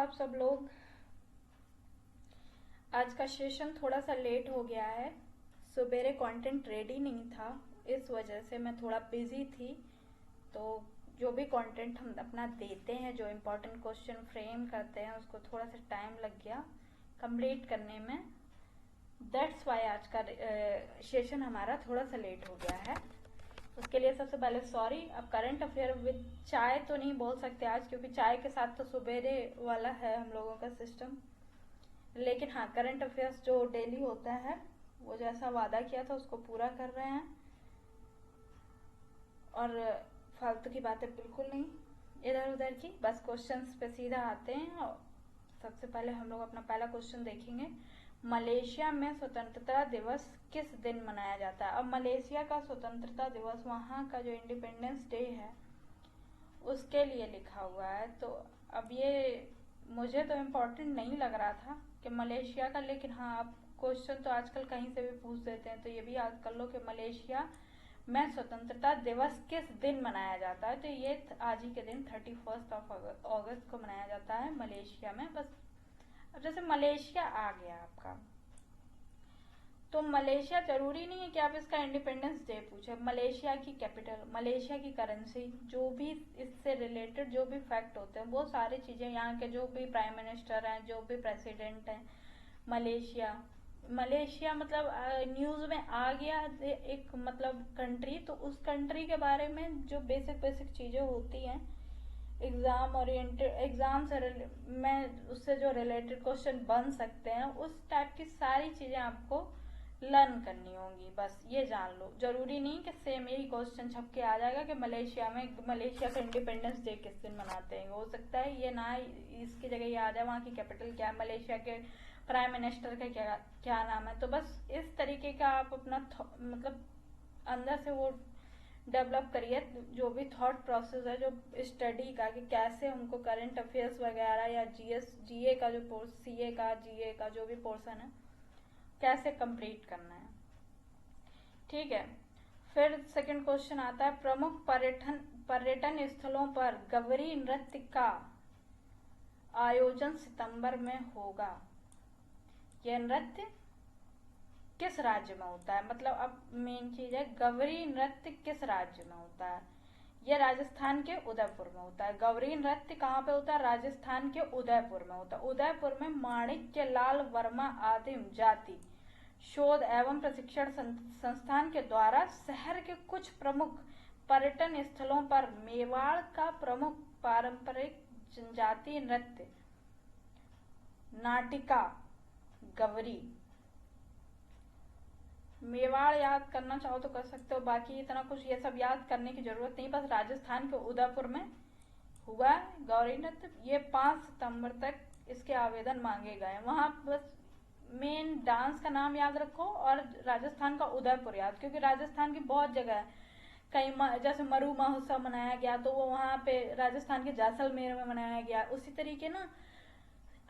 आप सब लोग। आज का सेशन थोड़ा सा लेट हो गया है। सुबेरे कंटेंट रेडी नहीं था, इस वजह से मैं थोड़ा बिजी थी। तो जो भी कंटेंट हम अपना देते हैं, जो इम्पोर्टेंट क्वेश्चन फ्रेम करते हैं, उसको थोड़ा सा टाइम लग गया कंप्लीट करने में। दैट्स वाई आज का सेशन हमारा थोड़ा सा लेट हो गया है। उसके लिए सबसे पहले सॉरी। अब करंट अफेयर विद चाय तो नहीं बोल सकते आज, क्योंकि चाय के साथ तो सुबेरे वाला है हम लोगों का सिस्टम। लेकिन हाँ, करंट अफेयर्स जो डेली होता है वो जैसा वादा किया था उसको पूरा कर रहे हैं। और फालतू की बातें बिल्कुल नहीं, इधर उधर की। बस क्वेश्चंस पे सीधा आते हैं। और सबसे पहले हम लोग अपना पहला क्वेश्चन देखेंगे। मलेशिया में स्वतंत्रता दिवस किस दिन मनाया जाता है? अब मलेशिया का स्वतंत्रता दिवस, वहाँ का जो इंडिपेंडेंस डे है उसके लिए लिखा हुआ है। तो अब ये मुझे तो इम्पोर्टेंट नहीं लग रहा था कि मलेशिया का, लेकिन हाँ, आप क्वेश्चन तो आजकल कहीं से भी पूछ देते हैं, तो ये भी याद कर लो कि मलेशिया में स्वतंत्रता दिवस किस दिन मनाया जाता है। तो ये आज ही के दिन 31 अगस्त को मनाया जाता है मलेशिया में। बस अब जैसे मलेशिया आ गया आपका, तो मलेशिया जरूरी नहीं है कि आप इसका इंडिपेंडेंस डे पूछे। मलेशिया की कैपिटल, मलेशिया की करेंसी, जो भी इससे रिलेटेड जो भी फैक्ट होते हैं वो सारी चीज़ें, यहाँ के जो भी प्राइम मिनिस्टर हैं, जो भी प्रेसिडेंट हैं, मलेशिया मतलब न्यूज़ में आ गया एक मतलब कंट्री, तो उस कंट्री के बारे में जो बेसिक बेसिक चीज़ें होती हैं एग्ज़ाम ओरिएंटेड, एग्ज़ाम से में उससे जो रिलेटेड क्वेश्चन बन सकते हैं, उस टाइप की सारी चीज़ें आपको लर्न करनी होंगी। बस ये जान लो, जरूरी नहीं कि सेम यही क्वेश्चन छप के आ जाएगा कि मलेशिया का इंडिपेंडेंस डे किस दिन मनाते हैं। हो सकता है ये ना, इसकी जगह ये आ जाए वहाँ की कैपिटल क्या है, मलेशिया के प्राइम मिनिस्टर का क्या नाम है। तो बस इस तरीके का आप अपना मतलब अंदर से वो डेवलप करिए, जो भी थॉट प्रोसेस है, जो स्टडी का, कि कैसे हमको करंट अफेयर्स वगैरह या जीए का जो सीए का जीए का जो भी पोर्शन है कैसे कंप्लीट करना है। ठीक है। फिर सेकंड क्वेश्चन आता है, प्रमुख पर्यटन स्थलों पर गवरी नृत्य का आयोजन सितंबर में होगा। यह नृत्य किस राज्य में होता है? मतलब अब मेन चीज है, गवरी नृत्य किस राज्य में होता है? यह राजस्थान के उदयपुर में होता है। गवरी नृत्य कहाँ पे होता है? राजस्थान के उदयपुर में होता है। उदयपुर में माणिक्य लाल वर्मा आदिम जाति शोध एवं प्रशिक्षण संस्थान के द्वारा शहर के कुछ प्रमुख पर्यटन स्थलों पर मेवाड़ का प्रमुख पारंपरिक जनजातीय नृत्य नाटिका गवरी। मेवाड़ याद करना चाहो तो कर सकते हो, बाकी इतना कुछ ये सब याद करने की जरूरत नहीं। बस राजस्थान के उदयपुर में हुआ है गौरी नृत्य। ये 5 सितंबर तक इसके आवेदन मांगे गए। वहां बस मेन डांस का नाम याद रखो और राजस्थान का उदयपुर याद, क्योंकि राजस्थान की बहुत जगह है। कहीं जैसे मरु महोत्सव मनाया गया तो वो वहाँ पे राजस्थान के जैसलमेर में मनाया गया। उसी तरीके ना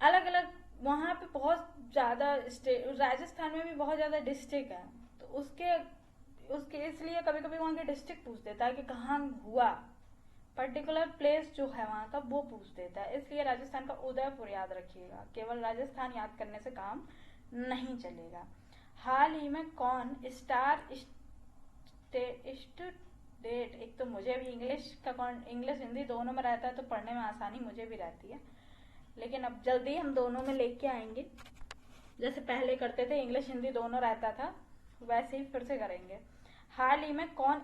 अलग अलग वहाँ पे बहुत ज़्यादा राजस्थान में भी बहुत ज़्यादा डिस्ट्रिक्ट है, तो उसके इसलिए कभी कभी वहाँ के डिस्ट्रिक्ट पूछ देता है कि कहाँ हुआ, पर्टिकुलर प्लेस जो है वहाँ का वो पूछ देता है। इसलिए राजस्थान का उदयपुर याद रखिएगा, केवल राजस्थान याद करने से काम नहीं चलेगा। हाल ही में कौन स्टार स्टूडेंट, एक तो मुझे भी इंग्लिश हिंदी दोनों में रहता है तो पढ़ने में आसानी मुझे भी रहती है, लेकिन अब जल्दी हम दोनों में लेके आएंगे। जैसे पहले करते थे इंग्लिश हिंदी दोनों रहता था, वैसे ही फिर से करेंगे। हाल ही में कौन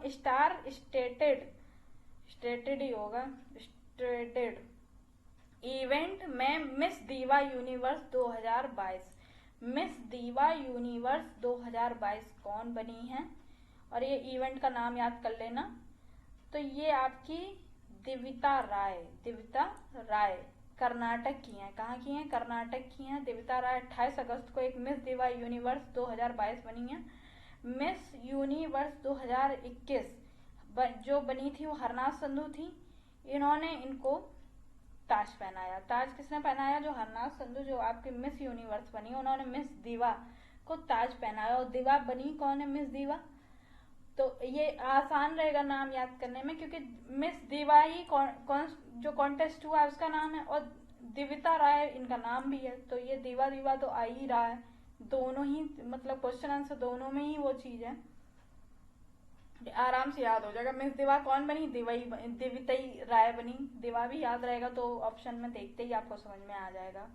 स्टेटेड ही होगा, स्टेटेड इवेंट में मिस दीवा यूनिवर्स 2022, मिस दीवा यूनिवर्स 2022 कौन बनी है? और ये इवेंट का नाम याद कर लेना। तो ये आपकी दिविता राय कर्नाटक की हैं। कहाँ की हैं? कर्नाटक की हैं। दिविता राय 28 अगस्त को एक मिस दीवा यूनिवर्स 2022 बनी है। मिस यूनिवर्स 2021 जो बनी थी वो हरनाथ संधू थी। इन्होंने इनको ताज पहनाया। ताज किसने पहनाया? जो हरनाथ संधू, जो आपकी मिस यूनिवर्स बनी, उन्होंने मिस दीवा को ताज पहनाया। और दीवा बनी कौन है? मिस दीवा। तो ये आसान रहेगा नाम याद करने में, क्योंकि मिस दीवा ही जो कॉन्टेस्ट हुआ उसका नाम है। और दिविता राय इनका नाम भी है, तो ये दीवा दीवा तो आ ही रहा है, दोनों ही मतलब क्वेश्चन आंसर दोनों में ही वो चीज है, आराम से याद हो जाएगा। मिस दिवा कौन बनी? दिवितई राय बनी। दिवा भी याद रहेगा तो ऑप्शन में देखते ही आपको समझ में आ जाएगा।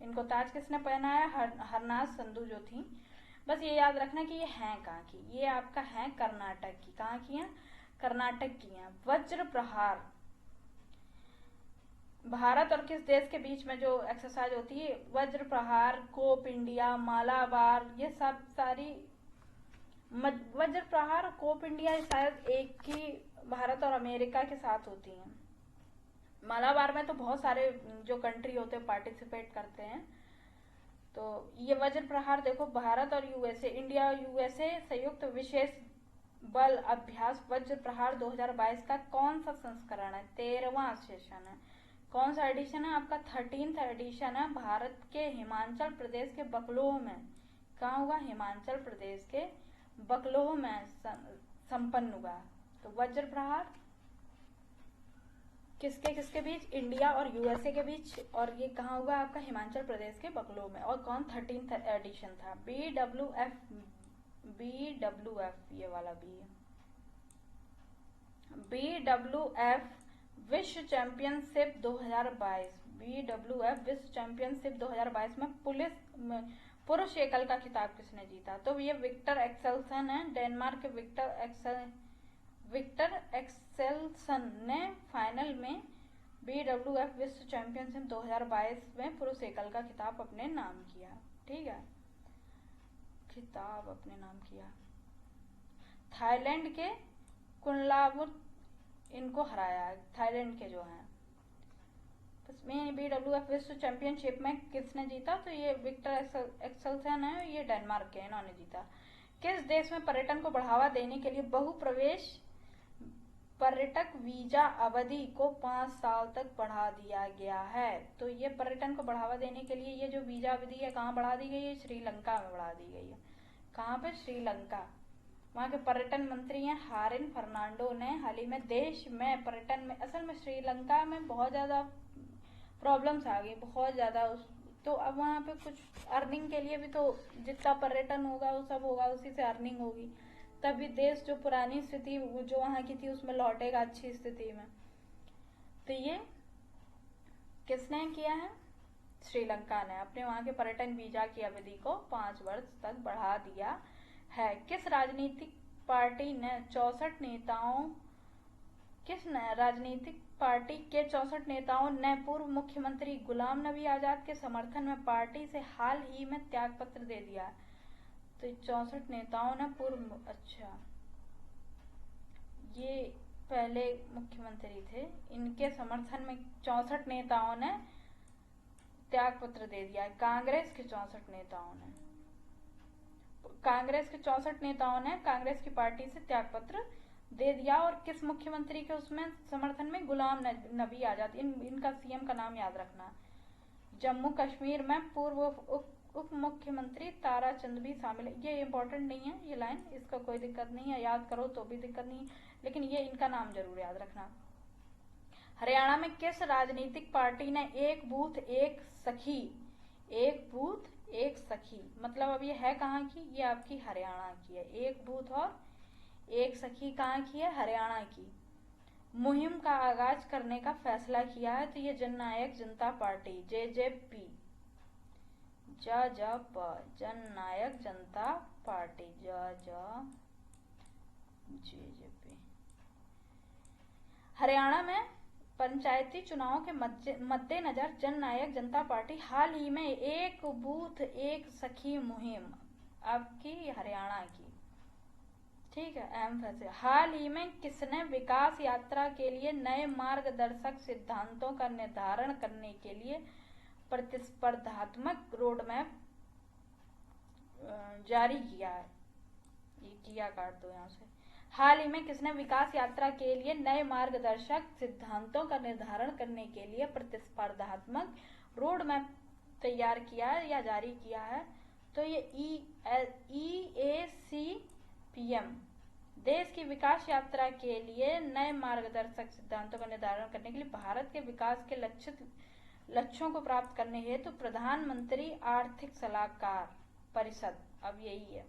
इनको ताज किसने पहनाया? हरनाज संधू जो थी। बस ये याद रखना कि ये हैं कहाँ की, ये आपका है कर्नाटक की। कहाँ की है? कर्नाटक की है। वज्र प्रहार भारत और किस देश के बीच में जो एक्सरसाइज होती है? वज्र प्रहार, कोप इंडिया, मालाबार, ये सब सारी वज्र प्रहार और कोप इंडिया शायद एक ही भारत और अमेरिका के साथ होती हैं। मालाबार में तो बहुत सारे जो कंट्री होते हैं पार्टिसिपेट करते हैं। तो ये वज्र प्रहार देखो, भारत और यूएसए, इंडिया यूएसए संयुक्त विशेष बल अभ्यास वज्र प्रहार 2022 का कौन सा संस्करण है? 13वां सेशन है। कौन सा एडिशन है आपका? 13th एडिशन है। भारत के हिमाचल प्रदेश के बकलोह में, कहाँ हुआ? हिमाचल प्रदेश के बकलोह में संपन्न हुआ। तो वज्र प्रहार किसके किसके बीच? इंडिया और यूएसए के बीच, और ये कहाँ हुआ? आपका हिमाचल प्रदेश के बकलोह में। और कौन? 13th एडिशन था। BWF ये वाला भी है। BWF विश्व चैंपियनशिप 2022, BWF विश्व चैंपियनशिप 2022 में पुरुष एकल का खिताब किसने जीता? तो ये विक्टर एक्सेल्सन है, डेनमार्क के विक्टर एक्सेल्सन ने फाइनल में BWF विश्व चैंपियनशिप 2022 में पुरुष एकल का खिताब अपने नाम किया। ठीक है, खिताब अपने नाम किया। थाईलैंड के कुनलावुत इनको हराया, थाईलैंड के जो हैं। इसमें BWF विश्व चैंपियनशिप में किसने जीता? तो ये विक्टर एक्सेल्सन है, ये डेनमार्क के, इन्होंने जीता। किस देश में पर्यटन को बढ़ावा देने के लिए बहुप्रवेश पर्यटक वीजा अवधि को 5 साल तक बढ़ा दिया गया है? तो ये पर्यटन को बढ़ावा देने के लिए ये जो वीजा अवधि है कहाँ बढ़ा दी गई है? श्रीलंका में बढ़ा दी गई है। कहाँ पे? श्रीलंका। वहाँ के पर्यटन मंत्री हैं हारिन फर्नांडो ने हाल ही में देश में पर्यटन में, असल में श्रीलंका में बहुत ज़्यादा प्रॉब्लम्स आ गई, बहुत ज़्यादा। तो अब वहाँ पे कुछ अर्निंग के लिए भी, तो जितना पर्यटन होगा वो सब होगा, उसी से अर्निंग होगी, तभी देश जो पुरानी स्थिति जो वहाँ की थी उसमें लौटेगा अच्छी स्थिति में। तो ये किसने किया है? श्रीलंका ने अपने वहाँ के पर्यटन वीजा की अवधि को 5 वर्ष तक बढ़ा दिया है। किस राजनीतिक पार्टी के 64 नेताओं ने पूर्व मुख्यमंत्री गुलाम नबी आजाद के समर्थन में पार्टी से हाल ही में त्यागपत्र दे दिया? तो 64 नेताओं ने ये पहले मुख्यमंत्री थे, इनके समर्थन में 64 नेताओं ने त्यागपत्र दे दिया है। कांग्रेस के 64 नेताओं ने कांग्रेस की पार्टी से त्यागपत्र दे दिया। और किस मुख्यमंत्री के उसमें समर्थन में? गुलाम नबी आजाद। इनका सीएम का नाम याद रखना। जम्मू कश्मीर में पूर्व उप मुख्यमंत्री तारा चंद भी शामिल है। ये इम्पोर्टेंट नहीं है ये लाइन, इसका कोई दिक्कत नहीं है, याद करो तो भी दिक्कत नहीं, लेकिन ये इनका नाम जरूर याद रखना। हरियाणा में किस राजनीतिक पार्टी ने एक बूथ एक सखी मतलब अब ये है कहाँ की? ये आपकी हरियाणा की है। एक बूथ और एक सखी कहाँ की है? हरियाणा की। मुहिम का आगाज करने का फैसला किया है? तो ये जननायक जनता पार्टी, JJP, जननायक जनता पार्टी, JJP। हरियाणा में पंचायती चुनाव के मद्देनजर जननायक जनता पार्टी हाल ही में एक बूथ एक सखी मुहिम आपकी हरियाणा की, ठीक है, अहम फैसले। हाल ही में किसने विकास यात्रा के लिए नए मार्गदर्शक सिद्धांतों का निर्धारण करने के लिए प्रतिस्पर्धात्मक रोडमैप जारी किया है? ये किया काट दो यहाँ से। हाल ही में किसने विकास यात्रा के लिए नए मार्गदर्शक सिद्धांतों का निर्धारण करने के लिए प्रतिस्पर्धात्मक रोड मैप तैयार किया है या जारी किया है? तो ये EACPM, देश की विकास यात्रा के लिए नए मार्गदर्शक सिद्धांतों का निर्धारण करने के लिए भारत के विकास के लक्षित लक्ष्यों को प्राप्त करने हेतु प्रधानमंत्री आर्थिक सलाहकार परिषद, अब यही है,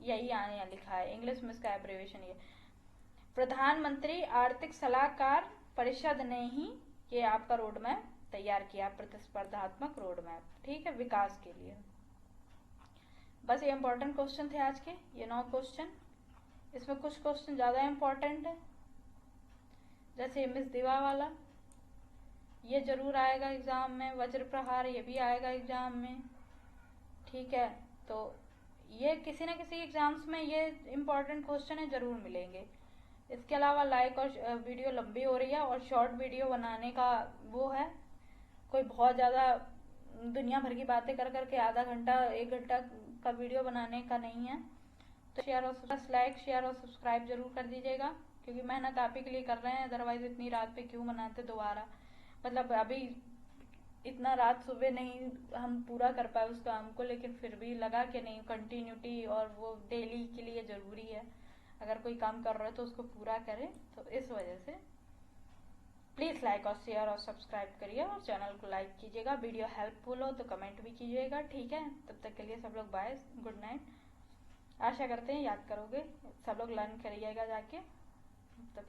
यही आने लिखा है इंग्लिश में, इसका एब्रिविएशन ये प्रधानमंत्री आर्थिक सलाहकार परिषद ने ही ये आपका रोड मैप तैयार किया, प्रतिस्पर्धात्मक रोड मैप, ठीक है, विकास के लिए। बस ये इंपॉर्टेंट क्वेश्चन थे आज के, ये 9 क्वेश्चन। इसमें कुछ क्वेश्चन ज़्यादा इंपॉर्टेंट है, जैसे मिस दिवा वाला, ये जरूर आएगा एग्जाम में। वज्र प्रहार, ये भी आएगा एग्जाम में, ठीक है। तो ये किसी न किसी एग्जाम्स में ये इंपॉर्टेंट क्वेश्चन है, जरूर मिलेंगे। इसके अलावा लाइक और वीडियो लंबी हो रही है और शॉर्ट वीडियो बनाने का वो है, कोई बहुत ज़्यादा दुनिया भर की बातें कर करके आधा घंटा 1 घंटा का वीडियो बनाने का नहीं है। तो शेयर और लाइक, शेयर और सब्सक्राइब जरूर कर दीजिएगा, क्योंकि मेहनत आप ही के लिए कर रहे हैं, अदरवाइज इतनी रात पे क्यों बनाते दोबारा। मतलब अभी इतना रात सुबह नहीं हम पूरा कर पाए उस काम को, लेकिन फिर भी लगा कि नहीं, कंटिन्यूटी और वो डेली के लिए ज़रूरी है। अगर कोई काम कर रहा है तो उसको पूरा करें, तो इस वजह से प्लीज़ लाइक और शेयर और सब्सक्राइब करिए और चैनल को लाइक कीजिएगा। वीडियो हेल्पफुल हो तो कमेंट भी कीजिएगा, ठीक है। तब तक के लिए सब लोग बाय, गुड नाइट। आशा करते हैं याद करोगे, सब लोग लर्न करिएगा जाके। तब